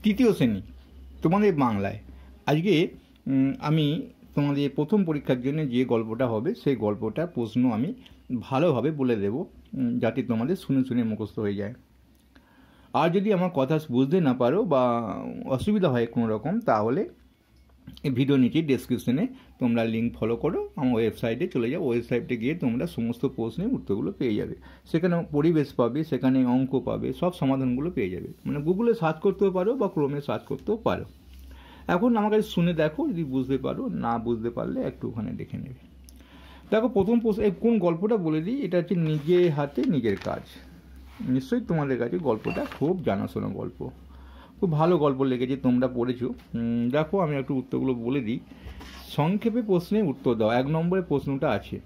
তৃতীয় শ্রেণী তোমাদের বাংলায়। আজকে আমি তোমাদের প্রথম পরীক্ষার জন্য যে গল্পটা হবে সেই গল্পটার প্রশ্ন আমি ভালোভাবে বলে দেব, যাতে তোমাদের শুনে শুনে মুখস্থ হয়ে যায়। আর যদি আমার কথা বুঝতে না পারো বা অসুবিধা হয় কোনো রকম, তাহলে এই ভিডিও নিচে ডেসক্রিপশনে তোমরা লিঙ্ক ফলো করো, আমার ওয়েবসাইটে চলে যাও। ওয়েবসাইটে গিয়ে তোমরা সমস্ত প্রশ্নের উত্তরগুলো পেয়ে যাবে। সেখানে পরিবেশ পাবে, সেখানে অঙ্ক পাবে, সব সমাধানগুলো পেয়ে যাবে। মানে গুগলে সার্চ করতেও পারো বা ক্রোমে সার্চ করতেও পারো। এখন আমার কাছে শুনে দেখো, যদি বুঝতে পারো, না বুঝতে পারলে একটু ওখানে দেখে নেবে। দেখো প্রথম প্রশ্ন, কোন গল্পটা বলে দিই। এটা হচ্ছে নিজের হাতে নিজের কাজ। নিশ্চয়ই তোমাদের কাছে গল্পটা খুব জানাশোনা গল্প, খুব ভালো গল্প লেগেছে, তোমরা পড়েছো। দেখো আমি একটু উত্তরগুলো বলে দিই। সংক্ষেপে প্রশ্নে উত্তর দাও। 1 নম্বরের প্রশ্নটা আছে,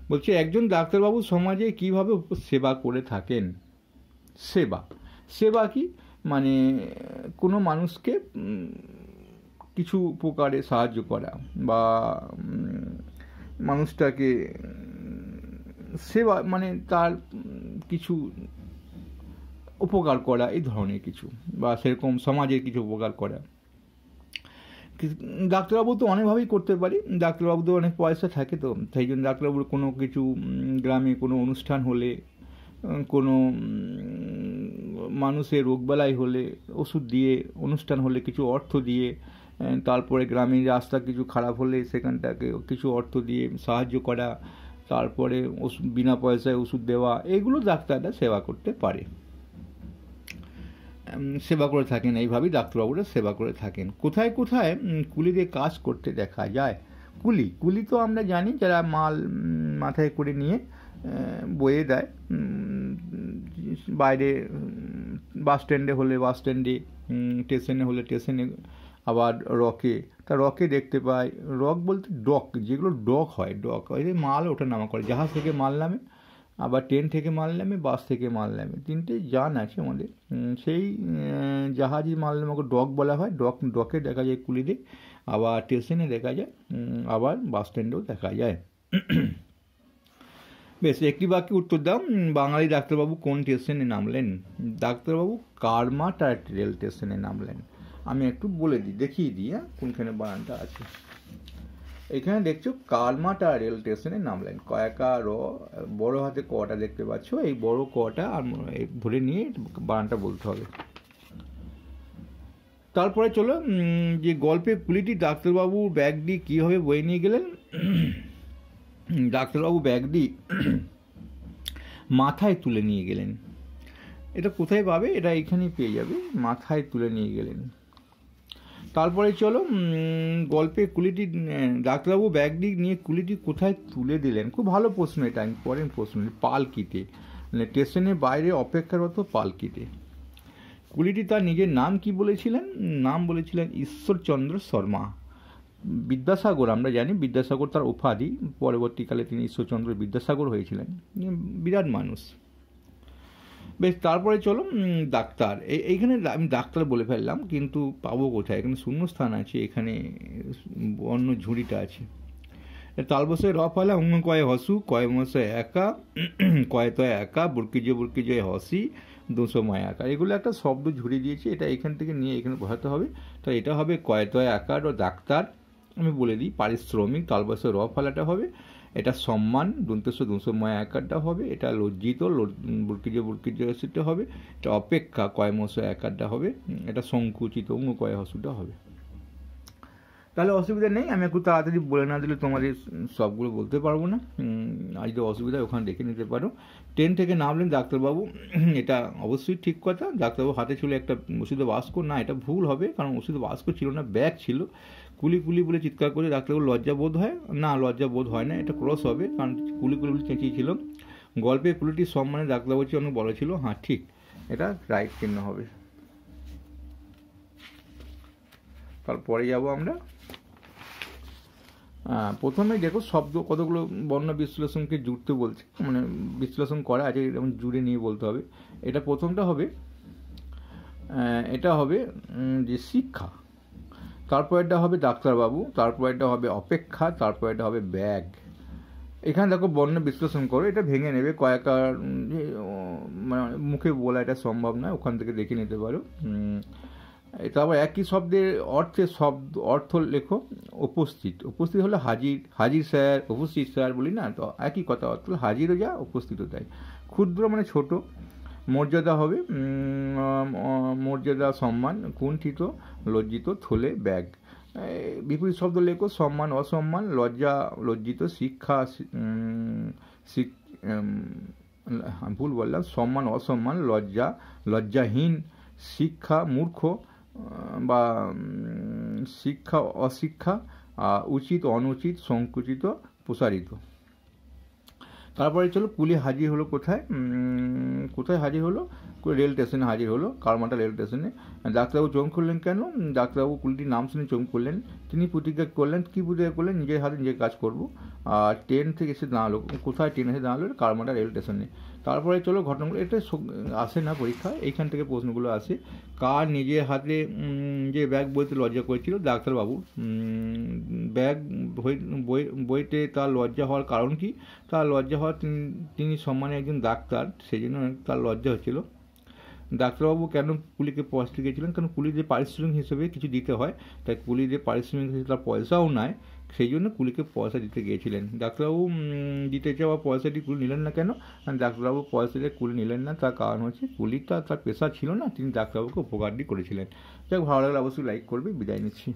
বলছে একজন ডাক্তারবাবু সমাজে কিভাবে সেবা করে থাকেন। সেবা কি মানে কোনো মানুষকে কিছু উপকারে সাহায্য করা বা মানুষটাকে সেবা মানে তার কিছু উপকার করা, এই ধরনের কিছু, বা সেরকম সমাজের কিছু উপকার করা। ডাক্তারবাবু তো অনেকভাবেই করতে পারি। ডাক্তারবাবু তো অনেক পয়সা থাকে, তো সেই জন্য ডাক্তারবাবুর কোনো কিছু গ্রামে কোনো অনুষ্ঠান হলে, কোনো মানুষের রোগবালাই হলে ওষুধ দিয়ে, অনুষ্ঠান হলে কিছু অর্থ দিয়ে, তারপরে গ্রামীণ রাস্তা কিছু খারাপ হলে সেখানটাকে কিছু অর্থ দিয়ে সাহায্য করা, তারপরে বিনা পয়সায় ওষুধ দেওয়া, এগুলো ডাক্তাররা সেবা করতে পারে, সেবা করে থাকেন। এইভাবেই ডাক্তারবাবুরা সেবা করে থাকেন। কোথায় কোথায় কুলিদের কাজ করতে দেখা যায়। কুলি তো আমরা জানি, যারা মাল মাথায় করে নিয়ে বয়ে দেয়, বাইরে বাস স্ট্যান্ডে হলে বাস স্ট্যান্ডে, স্টেশনে হলে স্টেশনে, আবার রকে দেখতে পাই। রক বলতে ডক, যেগুলো ডক হয়, মাল ওঠা নামা করে। জাহাজ থেকে মাল নামে, আবার ট্রেন থেকে মাল নামে, বাস থেকে মাল নামে, 3টে যান আছে আমাদের। সেই জাহাজে মাল নামাকে ডক বলা হয়। ডকে দেখা যায় কুলিদের, আবার স্টেশনে দেখা যায়, আবার বাস স্ট্যান্ডেও দেখা যায়। বেশ, একটি বাক্যে উত্তর দাও। বাঙালি ডাক্তারবাবু কোন স্টেশনে নামলেন। ডাক্তারবাবু কারমাটা রেল স্টেশনে নামলেন। আমি একটু বলে দিই, দেখিয়ে দিই কোনখানে বানানটা আছে। এখানে দেখছো কালমাটা রেল স্টেশনে নামলেন। কয়েকা র, বড় হাতে কটা দেখতে পাচ্ছ, এই বড় কটা আর ধরে নিয়ে বানানটা বলতে হবে। তারপরে চলো, যে গল্পে কুলিটি ডাক্তারবাবু ব্যাগটি কীভাবে বয়ে নিয়ে গেলেন। ডাক্তারবাবু ব্যাগটি মাথায় তুলে নিয়ে গেলেন। এটা কোথায় পাবে, এটা এখানেই পেয়ে যাবে, মাথায় তুলে নিয়ে গেলেন। তারপরে চলো, গল্পে কুলিটি ডাক্তারবাবু ব্যাগটি নিয়ে কুলিটি কোথায় তুলে দিলেন। খুব ভালো প্রশ্ন, এটা ইম্পর্টেন্ট প্রশ্ন। পালকিতে, মানে স্টেশনের বাইরে অপেক্ষারত পালকিতে। কুলিটি তার নিজের নাম কি বলেছিলেন। নাম বলেছিলেন ঈশ্বরচন্দ্র শর্মা। বিদ্যাসাগর, আমরা জানি বিদ্যাসাগর তার উপাধি, পরবর্তীকালে তিনি ঈশ্বরচন্দ্র বিদ্যাসাগর হয়েছিলেন, বিরাট মানুষ। বেশ, তারপরে চলো ডাক্তার। এইখানে আমি ডাক্তার বলে ফেললাম, কিন্তু পাবো কোথায়, এখানে শূন্যস্থান আছে, এখানে অন্য ঝুড়িটা আছে। তালবসে র ফেলা, কয় হসু, কয় মশায় একা, কয় তয় একা, বুরকি জয় হসি, 200 ময় একা। এগুলো একটা শব্দ ঝুড়ি দিয়েছে, এটা এখান থেকে নিয়ে এখানে বসাতে হবে। তো এটা হবে কয় তয় একার ও ডাক্তার। আমি বলে দিই, পারিশ্রমিক, তালবসে র ফেলাটা হবে, এটা সম্মান, 200 ময় একারটা হবে, এটা লজ্জিত, বুরকি জয় হসিটা হবে, এটা অপেক্ষা, কয় মশা একারটা হবে, এটা সংকুচিত, কয় হসুটা হবে। তাহলে অসুবিধা নেই, আমি একটু তাড়াতাড়ি বলে না দিলে তোমাদের সবগুলো বলতে পারবো না। আর যদি অসুবিধা ওখানে দেখে নিতে পারো। ট্রেন থেকে নামলেন ডাক্তারবাবু, এটা অবশ্যই ঠিক কথা। ডাক্তারবাবু হাতে ছিল একটা ওষুধের বাস্ক, না এটা ভুল হবে, কারণ ওষুধের বাস্ক ছিল না, ব্যাগ ছিল। কুলি বলে চিৎকার করে ডাক্তারবাবু লজ্জা বোধ হয় না, লজ্জা বোধ হয় না, এটা ক্রস হবে, কারণ কুলি বলে চেঁচিয়েছিল। গল্পে কুলিটির সম্মানে ডাক্তারবাবু অনেক বড় ছিল, হ্যাঁ ঠিক, এটা রাইট চিহ্ন হবে। তারপরে যাবো আমরা। প্রথমে দেখো শব্দ কতগুলো বর্ণ বিশ্লেষণকে জুড়তে বলছে, মানে বিশ্লেষণ করা আছে, যেমন জুড়ে নিয়ে বলতে হবে। এটা প্রথমটা হবে, এটা হবে যে শিক্ষা, তারপরেরটা হবে ডাক্তারবাবু, তারপরেরটা হবে অপেক্ষা, তারপরেরটা হবে ব্যাগ। এখানে দেখো বর্ণ বিশ্লেষণ করো, এটা ভেঙে নেবে, কয়েকার মানে মুখে বলা এটা সম্ভব নয়, ওখান থেকে দেখে নিতে পারো। তারপর একই শব্দের অর্থ লেখো। উপস্থিত, উপস্থিত হলো হাজির, হাজির স্যার, উপস্থিত স্যার বলি না, তো একই কথা, অর্থ হাজিরও যা উপস্থিতও তাই। ক্ষুদ্র মানে ছোট। মর্যাদা হবে মর্যাদা সম্মান, কুণ্ঠিত লজ্জিত, থলে ব্যাগ। বিপরীত শব্দ লেখো। সম্মান অসম্মান, লজ্জা লজ্জিত, শিক্ষা ভুল বললাম, সম্মান অসম্মান, লজ্জা লজ্জাহীন, শিক্ষা মূর্খ বা শিক্ষা অশিক্ষা, উচিত অনুচিত, সংকুচিত প্রসারিত। তারপরে চলো কুলি হাজির হলো কোথায়, কোথায় হাজির হলো, রেল স্টেশনে হাজির হলো, কারমাটা রেল স্টেশনে। ডাক্তারবাবু চমক করলেন কেন, ডাক্তারবাবু কুলিটির নাম শুনে চমক করলেন। তিনি প্রতিজ্ঞা করলেন, কী প্রতিজ্ঞা করলেন, নিজের হাতে নিজের কাজ করব। আর ট্রেন থেকে এসে দাঁড়ালো, কোথায় ট্রেন এসে দাঁড়ালো, কারমাটা রেল স্টেশনে। তারপরে চলো ঘটনাগুলো, এটা আসে না পরীক্ষা, এইখান থেকে প্রশ্নগুলো আসে। কার নিজের হাতে যে ব্যাগ বইতে লজ্জা করেছিল, ডাক্তারবাবু। ব্যাগ বইতে তার লজ্জা হওয়ার কারণ কি, তার লজ্জা হওয়ার তিনি সম্মানে একজন ডাক্তার, সেই জন্য তার লজ্জা হচ্ছিল। ডাক্তারবাবু কেন কুলিকে পয়সা দিয়েছিলেন, কারণ কুলিদের পারিশ্রমিক হিসেবে কিছু দিতে হয়, তাই কুলিদের পারিশ্রমিক হিসেবে তার পয়সাও নেয়, সেই জন্য কুলিকে পয়সা দিতে গিয়েছিলেন। ডাক্তারবাবু দিতে চাওয়া পয়সাটি কুলি নিলেন না কেন, ডাক্তারবাবু পয়সা দিয়ে কুলি নিলেন না, তার কারণ হচ্ছে কুলিটা তার পেশা ছিল না, তিনি ডাক্তারবাবুকে উপকারটি করেছিলেন। যাক, ভালো লাগলে অবশ্যই লাইক করবে। বিদায় নিচ্ছি।